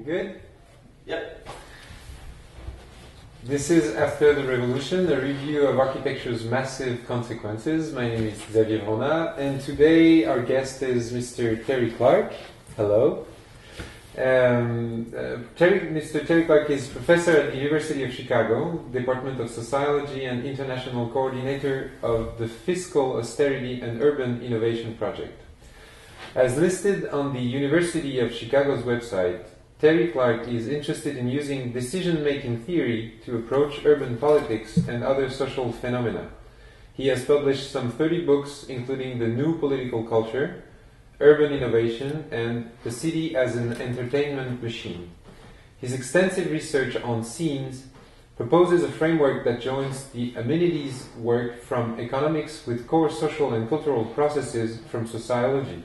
Good? Yep. This is After the Revolution, a review of architecture's massive consequences. My name is Xavier Vrona, and today our guest is Mr. Terry Clark. Hello. Mr. Terry Clark is professor at the University of Chicago, Department of Sociology, and international coordinator of the Fiscal Austerity and Urban Innovation Project. As listed on the University of Chicago's website, Terry Clark is interested in using decision-making theory to approach urban politics and other social phenomena. He has published some 30 books, including The New Political Culture, Urban Innovation, and The City as an Entertainment Machine. His extensive research on scenes proposes a framework that joins the amenities work from economics with core social and cultural processes from sociology.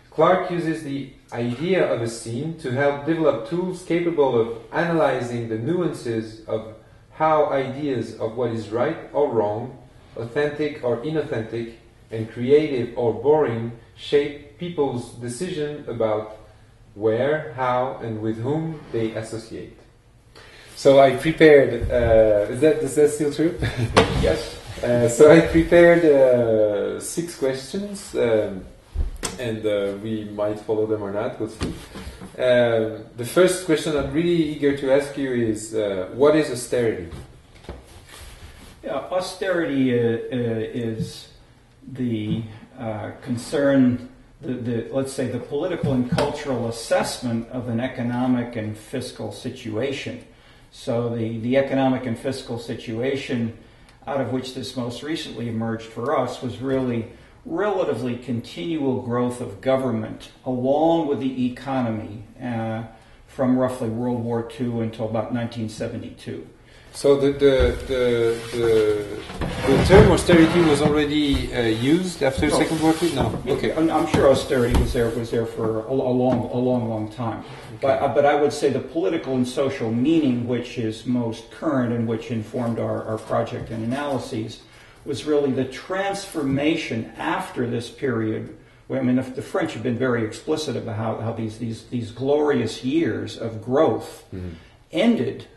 Clark uses the idea of a scene to help develop tools capable of analyzing the nuances of how ideas of what is right or wrong, authentic or inauthentic, and creative or boring shape people's decision about where, how, and with whom they associate. So I prepared, is that still true? Yes. So I prepared 6 questions, and we might follow them or not, we'll see. The first question I'm really eager to ask you is, what is austerity? Yeah, austerity is the concern, let's say the political and cultural assessment of an economic and fiscal situation. So the economic and fiscal situation out of which this most recently emerged for us was really relatively continual growth of government along with the economy from roughly World War II until about 1972. So the term austerity was already used after Second World War? No. Okay. I'm sure austerity was there for a long time. Okay. But I would say the political and social meaning, which is most current and which informed our project and analyses, was really the transformation after this period. I mean, the French have been very explicit about how these glorious years of growth ended.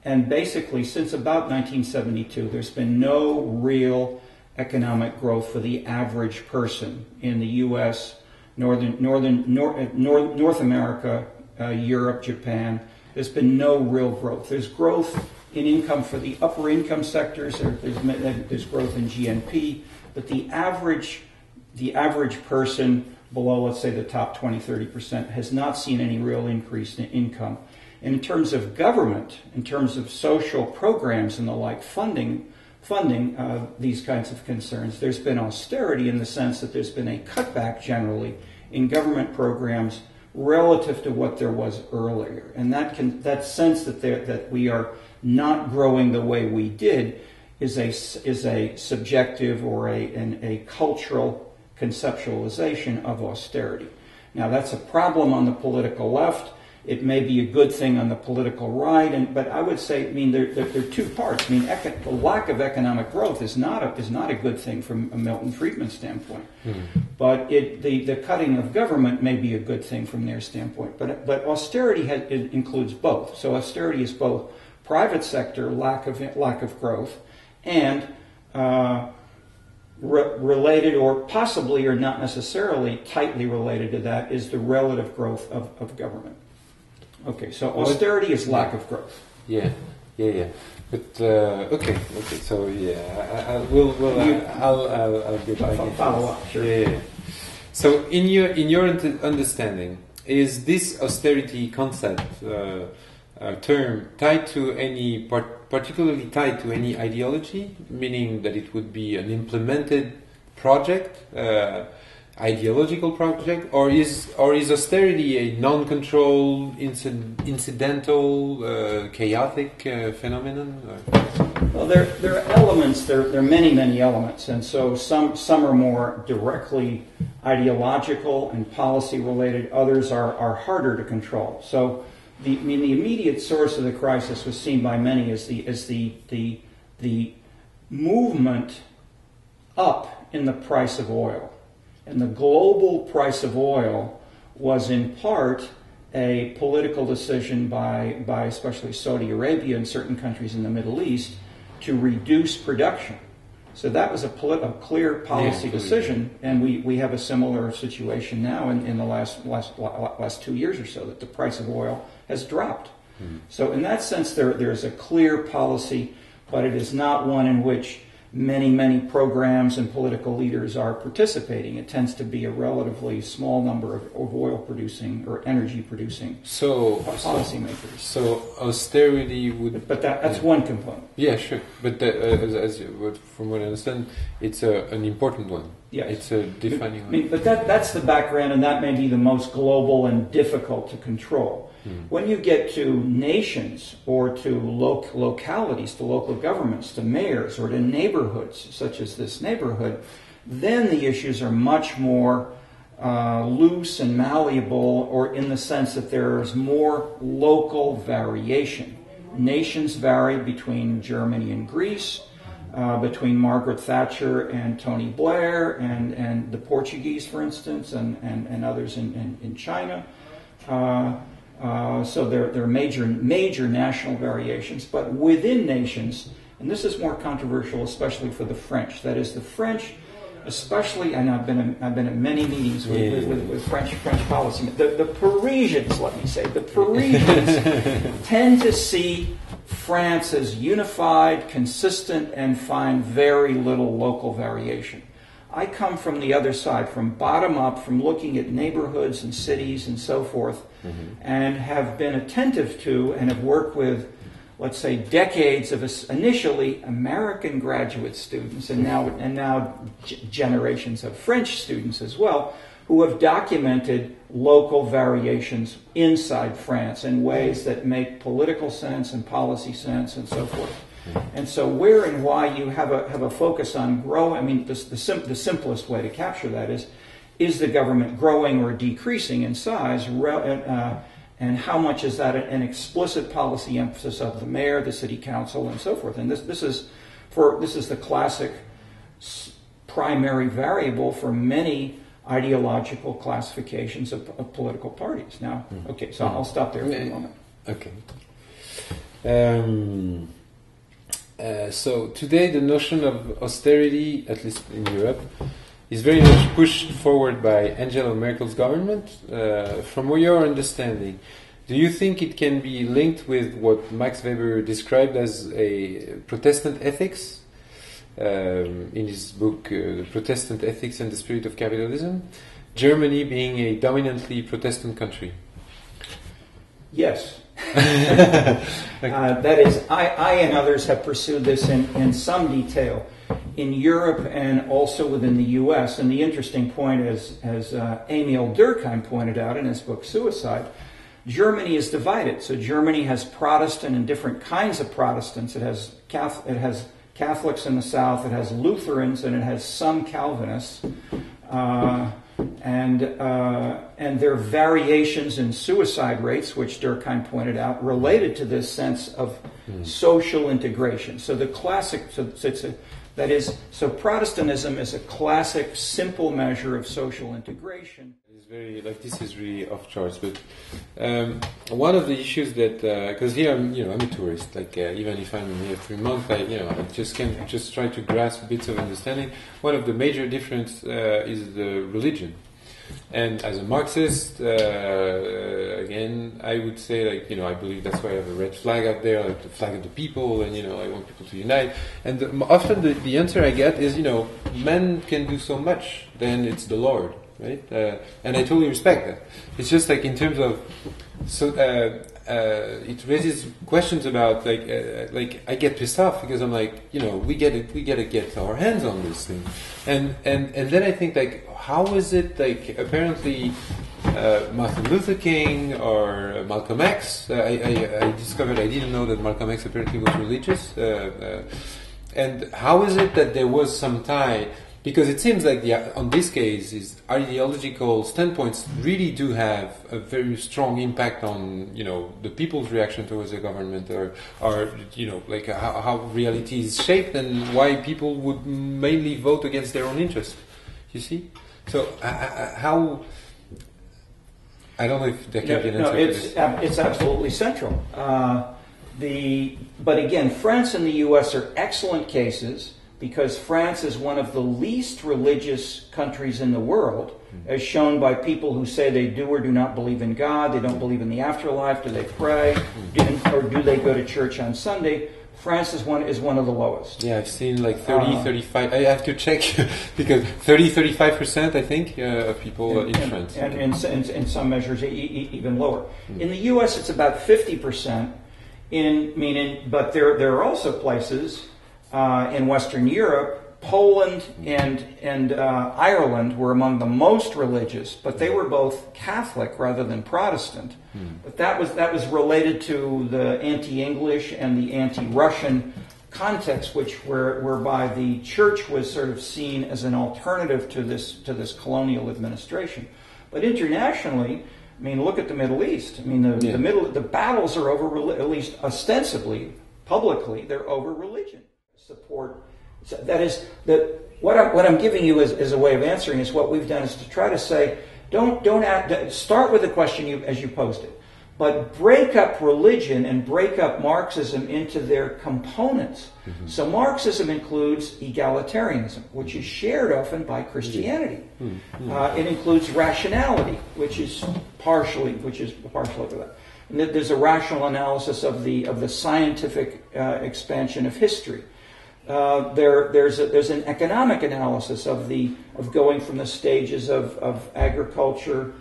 And basically, since about 1972, there's been no real economic growth for the average person in the U.S., North America, Europe, Japan. There's been no real growth. There's growth in income for the upper income sectors. There's growth in GNP, but the average person below, let's say, the top 20-30% has not seen any real increase in income. And in terms of government, in terms of social programs and the like, funding these kinds of concerns, there's been austerity in the sense that there's been a cutback generally in government programs relative to what there was earlier. And that sense that we are not growing the way we did is a subjective or a cultural conceptualization of austerity. Now that's a problem on the political left. It may be a good thing on the political right, but I would say, there are 2 parts. The lack of economic growth is not a good thing from a Milton Friedman standpoint. But the cutting of government may be a good thing from their standpoint. But austerity includes both. So austerity is both private sector lack of growth and related, or possibly or not necessarily tightly related to that, is the relative growth of government. Okay, so austerity is lack of growth. Yeah. But okay. So I'll get back into follow up. Sure. Yeah. So in your understanding, is this austerity concept term tied to any particularly tied to any ideology, meaning that it would be an implemented project, ideological project, or is austerity a non-controlled, incidental, chaotic phenomenon? Well, there are elements. There are many elements, and so some are more directly ideological and policy related. Others are harder to control. So, the immediate source of the crisis was seen by many as the movement up in the price of oil. And the global price of oil was in part a political decision by especially Saudi Arabia and certain countries in the Middle East to reduce production. So that was a clear policy decision, and we have a similar situation now in the last 2 years or so, that the price of oil has dropped. Mm-hmm. So in that sense, there is a clear policy, but it is not one in which many programs and political leaders are participating. It tends to be a relatively small number of oil producing or energy producing policymakers. So austerity would... But that's one component. Yeah, sure. But from what I understand, it's an important one. Yes. It's a defining one. But that's the background, and that may be the most global and difficult to control. When you get to nations or to localities, to local governments, to mayors, or to neighborhoods, such as this neighborhood, then the issues are much more loose and malleable, or in the sense that there is more local variation. Nations vary between Germany and Greece, between Margaret Thatcher and Tony Blair, and the Portuguese, for instance, and others in China. So there are major national variations, but within nations, and this is more controversial, especially for the French. That is, the French, especially, and I've been at many meetings with French policy. The Parisians, let me say, the Parisians tend to see France as unified, consistent, and find very little local variation. I come from the other side, from bottom up, from looking at neighborhoods and cities and so forth, and have been attentive to and have worked with, let's say, decades of initially American graduate students and now generations of French students as well, who have documented local variations inside France in ways that make political sense and policy sense and so forth. And so where and why you have a focus on growing, I mean, the simplest way to capture that is the government growing or decreasing in size, and how much is that an explicit policy emphasis of the mayor, the city council, and so forth. And this is the classic primary variable for many ideological classifications of political parties. Now, okay, so I'll stop there for a moment. Okay. So today the notion of austerity, at least in Europe, is very much pushed forward by Angela Merkel's government. From your understanding, do you think it can be linked with what Max Weber described as a Protestant ethics in his book Protestant Ethics and the Spirit of Capitalism, Germany being a dominantly Protestant country? Yes. That is, I and others have pursued this in some detail in Europe and also within the U.S. And the interesting point is, as Emil Durkheim pointed out in his book Suicide, Germany is divided. So Germany has Protestant and different kinds of Protestants. It has Catholics in the south, it has Lutherans, and it has some Calvinists. And there are variations in suicide rates, which Durkheim pointed out, related to this sense of social integration. So the classic, That is, so Protestantism is a classic, simple measure of social integration. It's very, this is really off charts, but one of the issues that, because here I'm a tourist, even if I'm here 3 months, I just try to grasp bits of understanding. One of the major difference is the religion. And as a Marxist, again, I would say, I believe that's why I have a red flag out there, the flag of the people, and, I want people to unite. And often the answer I get is, men can do so much, then it's the Lord, right? And I totally respect that. It's just in terms of, it raises questions about, I get pissed off because I'm we gotta get our hands on this thing. And then I think, how is it, apparently, Martin Luther King or Malcolm X, I discovered I didn't know that Malcolm X apparently was religious, and how is it that there was some tie, because it seems on this case, is ideological standpoints really do have a very strong impact on, the people's reaction towards the government, or how reality is shaped and why people would mainly vote against their own interests, you see? So how? I don't know if there can be an answer to this. It's absolutely central. But again, France and the U.S. are excellent cases because France is one of the least religious countries in the world, as shown by people who say they do or do not believe in God, they don't believe in the afterlife, do they pray, or do they go to church on Sunday? France is one of the lowest. Yeah, I've seen 30, 35. I have to check because 30, 35%, I think, of people in France. And in some measures, even lower. In the U.S., it's about 50%. But there are also places in Western Europe. Poland and Ireland were among the most religious, but they were both Catholic rather than Protestant. But that was related to the anti-English and the anti-Russian context, whereby the church was sort of seen as an alternative to this colonial administration. But internationally, look at the Middle East. The battles are over, at least ostensibly, publicly, they're over religion. Support. So that is what I'm giving you as a way of answering is what we've done is to try to say don't start with the question as you posed it, but break up religion and break up Marxism into their components. Mm-hmm. So Marxism includes egalitarianism, which is shared often by Christianity. Mm-hmm. It includes rationality, which is partial to that. And there's a rational analysis of the scientific expansion of history. There's an economic analysis of going from the stages of agriculture,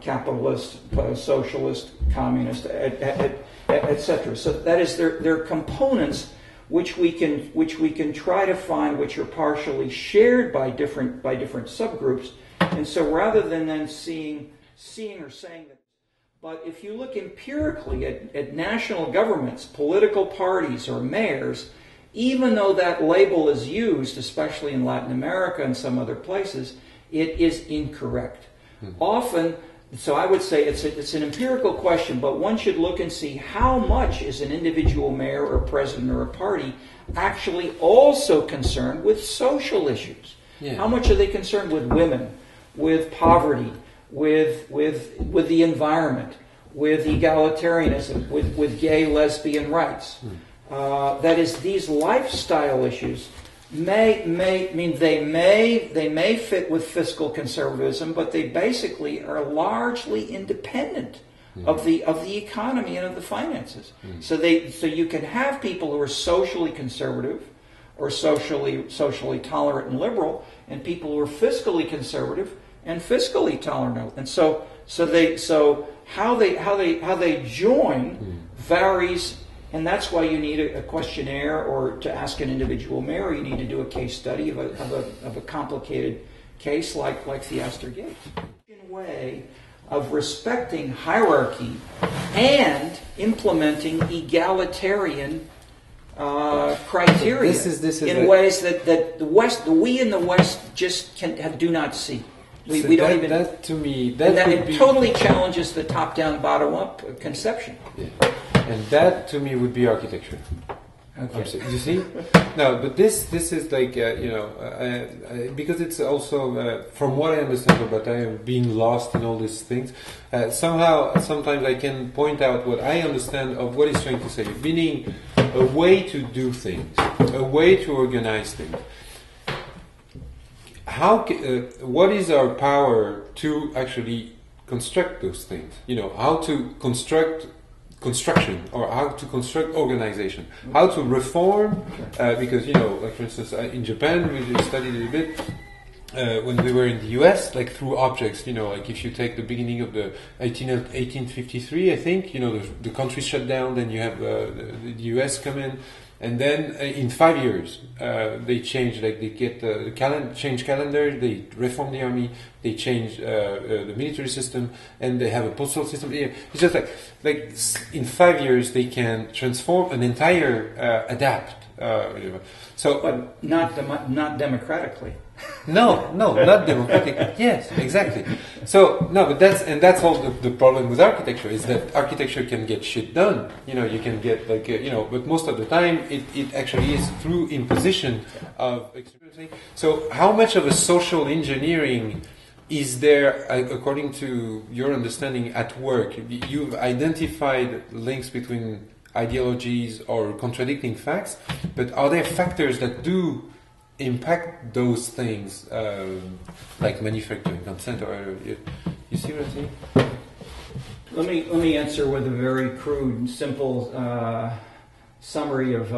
capitalist, socialist, communist, etc. So that is there are components which we can try to find which are partially shared by different subgroups. And so rather than then seeing or saying that. But if you look empirically at national governments, political parties, or mayors, even though that label is used, especially in Latin America and some other places, it is incorrect. Mm-hmm. Often, so I would say it's an empirical question, but one should look and see how much is an individual mayor or president or a party actually also concerned with social issues. Yeah. How much are they concerned with women, with poverty, with the environment, with egalitarianism, with gay, lesbian rights? Mm. That is, these lifestyle issues may fit with fiscal conservatism, but they basically are largely independent of the economy and of the finances. So you can have people who are socially conservative or socially tolerant and liberal, and people who are fiscally conservative and fiscally tolerant. And so how they join varies. And that's why you need a questionnaire, or to ask an individual mayor, you need to do a case study of a complicated case like Theaster Gates. In a way of respecting hierarchy and implementing egalitarian criteria in ways that we in the West just do not see. We don't even. That to me, it totally challenges the top-down, bottom-up conception. Yeah. And that, to me, would be architecture. Okay. You see? No, but this is like, because it's also, from what I understand about I am being lost in all these things, sometimes I can point out what I understand of what he's trying to say, meaning a way to do things, a way to organize things. What is our power to actually construct those things? How to construction, or how to construct organization, how to reform, because like for instance, in Japan we studied it a bit when we were in the US, like through objects. Like if you take the beginning of the 1853, I think, the country shut down, then you have the US come in. And then in 5 years, they change, like they get change calendar, they reform the army, they change the military system, and they have a postal system. It's just like in 5 years they can transform an entire, adapt. But not democratically. No, not democratic. Yes, exactly. So no, but that's all the problem with architecture, is that architecture can get shit done. You can get but most of the time it actually is through imposition of experience. So how much of a social engineering is there, according to your understanding, at work? You've identified links between ideologies or contradicting facts, but are there factors that do impact those things, like manufacturing consent, or you see what I'm saying? Let me answer with a very crude and simple summary of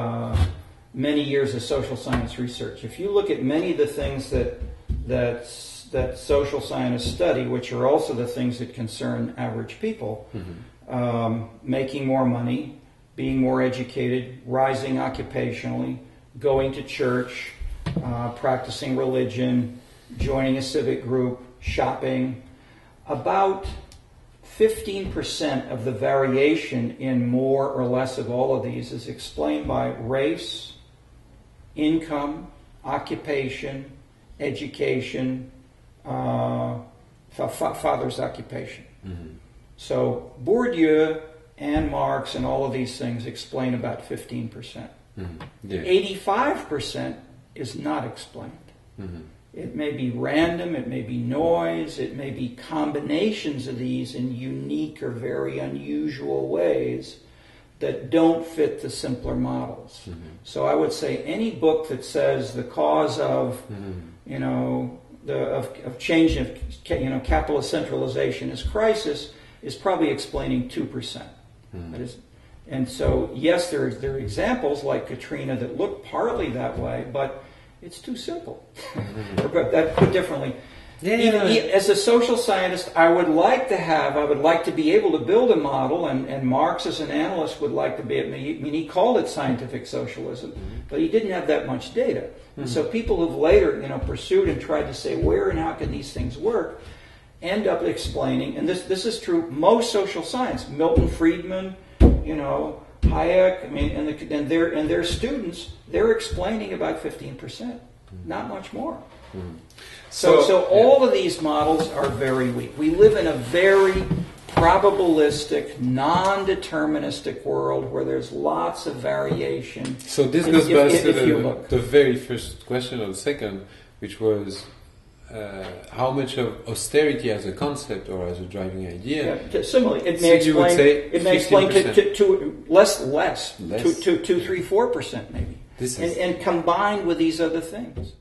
many years of social science research. If you look at many of the things that social scientists study, which are also the things that concern average people, making more money, being more educated, rising occupationally, going to church, practicing religion, joining a civic group, shopping. About 15% of the variation in more or less of all of these is explained by race, income, occupation, education, father's occupation. So Bourdieu and Marx and all of these things explain about 15%. 85% is not explained. It may be random, it may be noise, it may be combinations of these in unique or very unusual ways that don't fit the simpler models. So I would say any book that says the cause of, of change of, capitalist centralization is crisis is probably explaining 2%. That is. And so, yes, there are examples like Katrina that look partly that way, but it's too simple. Or that put differently, as a social scientist, I would like to be able to build a model, and Marx as an analyst would like to be. He called it scientific socialism, but he didn't have that much data. And so people who've later, pursued and tried to say where and how can these things work, end up explaining, and this is true most social science. Milton Friedman, Hayek, and their students, they're explaining about 15%, not much more. So all of these models are very weak. We live in a very probabilistic, non-deterministic world where there's lots of variation. So this goes back to the very first question of the second, which was how much of austerity as a concept or as a driving idea? Similarly, it may explain to less, 2-3-4% maybe, and combined with these other things.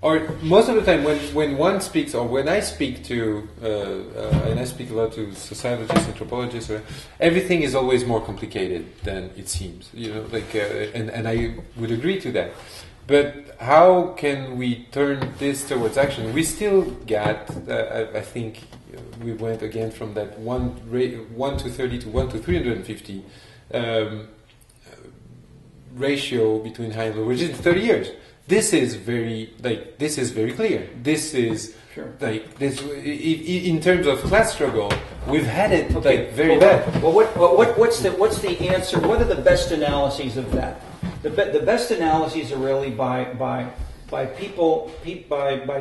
Or most of the time, when one speaks, or when I speak to, and I speak a lot to sociologists, anthropologists, everything is always more complicated than it seems. And I would agree to that. But how can we turn this towards action? We still got, I think, we went again from that 1 to 30 to 1 to 350 ratio between high and low wages in 30 years. This is very clear. This is this. In terms of class struggle, we've had it very bad. Well, what's the answer? What are the best analyses of that? The best analyses are really by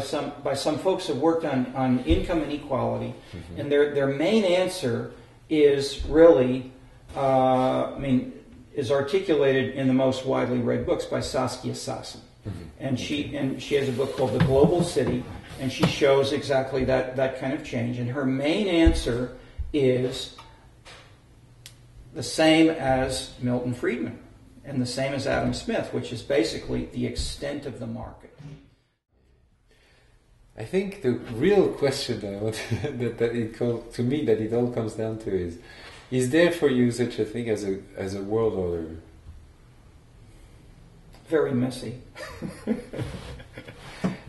some folks who worked on income inequality, and their main answer is really, is articulated in the most widely read books by Saskia Sassen. And she has a book called The Global City, and she shows exactly that kind of change. And her main answer is the same as Milton Friedman and the same as Adam Smith, which is basically the extent of the market. I think the real question that I want to me that it all comes down to is there for you such a thing as a world order? Very messy.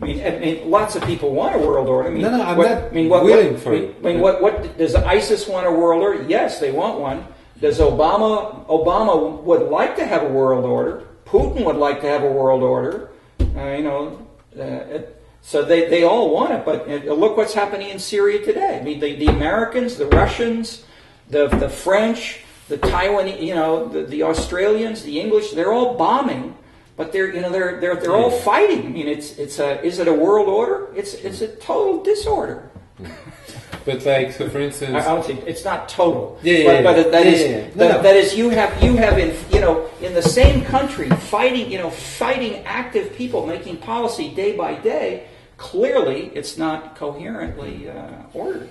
I mean, lots of people want a world order. I'm not willing for it. What does ISIS want a world order? Yes, they want one. Does Obama would like to have a world order? Putin would like to have a world order. So they all want it. But look what's happening in Syria today. I mean, the Americans, the Russians, the French, the Taiwanese, the Australians, the English, they're all bombing. But they're all fighting. I mean, is it a world order? It's a total disorder. But so for instance, I don't think it's not total. But that is you have in the same country fighting active people making policy day by day. Clearly, it's not coherently ordered.